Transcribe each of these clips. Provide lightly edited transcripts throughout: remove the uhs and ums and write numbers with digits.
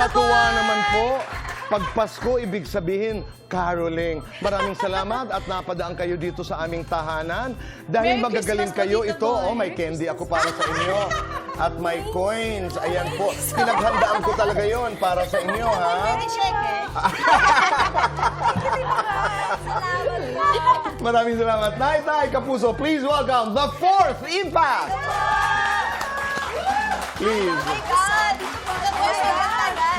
Nakakatuwa naman po. Pag Pasko, ibig sabihin, caroling. Maraming salamat at napadaan kayo dito sa aming tahanan. Dahil Merry magagaling Christmas po, kayo, Tito ito, Boy. may candy ako para sa inyo. At may coins. Ayan po. Pinaghandaan ko talaga yon para sa inyo, ha? check eh. Maraming salamat. Tay, Tay, Kapuso, please welcome the fourth impact. Please. God! Tagal!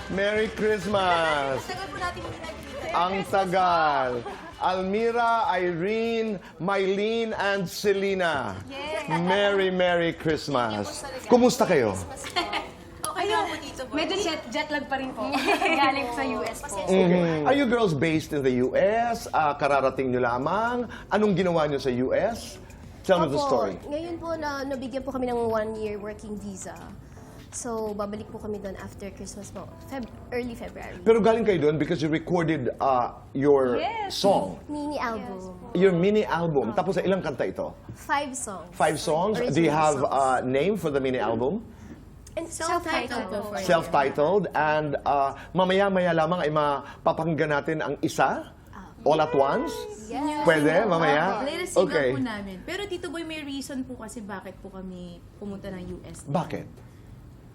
Merry Christmas. Tagal po natin hindi nagkita. Ang tagal. Almira, Irene, Mylene, and Selena. Merry Christmas. Kumusta kayo? Okay lang po dito po. Medyo jet lag pa rin po. Galing sa US po. Are you girls based in the US? Kararating nyo lamang? Anong ginawa nyo sa US? Tell me the story. Ngayon po na nabigyan po kami ng 1-year working visa. So, babalik po kami doon after Christmas po. Early February. Pero galing kayo doon because you recorded your song, Mini album. your mini album. Tapos ilang kanta ito? 5 songs. 5 songs? Do you Original have songs. a name for the mini album? And self-titled po. Self-titled. And mamaya-maya lamang ay mapapakinggan natin ang isa? All at once? Yes. Pwede? Mamaya? Latest single Okay. po namin. Pero Tito Boy, may reason po kasi bakit po kami pumunta ng US. Bakit?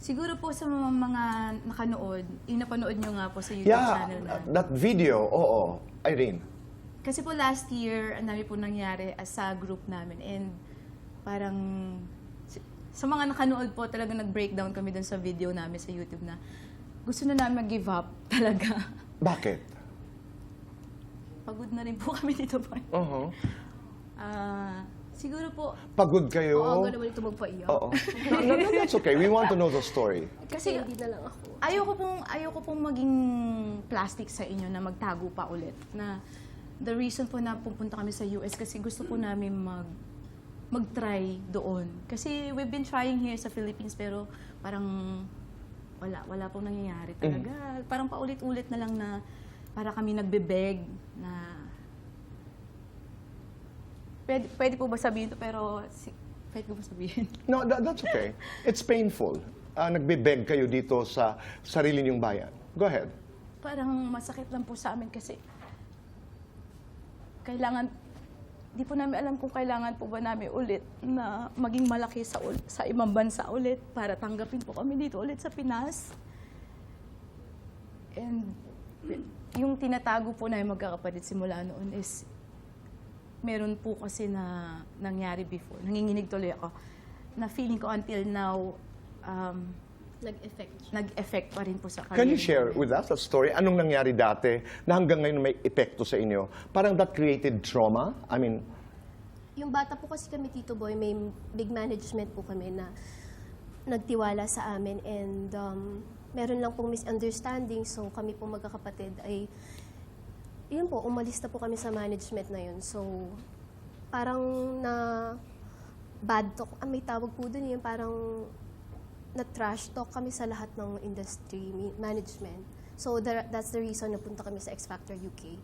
Siguro po sa mga nakanood, yung napanood nyo nga po sa YouTube Yeah, channel na. that video, oo. Irene. Kasi po last year, ang dami po nangyari as sa group namin. And parang sa mga nakanood po, talaga nag-breakdown kami dun sa video namin sa YouTube na gusto na namin mag-give up talaga. Bakit? Pagod na rin po kami dito po. Siguro po, Pagod kayo? Oo, naman ito magpaiyak. Oo. No, that's okay. We want to know the story. Kasi hindi na lang ako. ayoko pong maging plastic sa inyo na magtago pa ulit. Na the reason po na pupunta kami sa US kasi gusto po namin mag-try doon. Kasi we've been trying here sa Philippines pero parang wala pong nangyayari talaga. Parang paulit-ulit na lang na para kami nagbe-beg na pwede po ba sabihin to pero pwede po ba sabihin? No, that's okay. It's painful. Nagbe-beg kayo dito sa sarili niyong bayan. Go ahead. Parang masakit lang po sa amin kasi di po namin alam kung kailangan po ba namin ulit na maging malaki sa ibang bansa ulit para tanggapin po kami dito ulit sa Pinas. And yung tinatago po namin magkakapatid simula noon is meron po kasi na nangyari before. Nanginginig tuloy ako na feeling ko until now nag-effect pa rin po sa career. Can you share with us that story? Anong nangyari dati na hanggang ngayon may epekto sa inyo? Parang that created trauma? I mean, Yung bata po kasi kami, Tito Boy, may big management po kami na nagtiwala sa amin and meron lang pong misunderstanding. So kami po magkakapatid ay, yun po, umalis na po kami sa management na yun. So parang na bad talk, may tawag po dun yun, parang na trash talk kami sa lahat ng industry, management. So that's the reason na punta kami sa X Factor UK.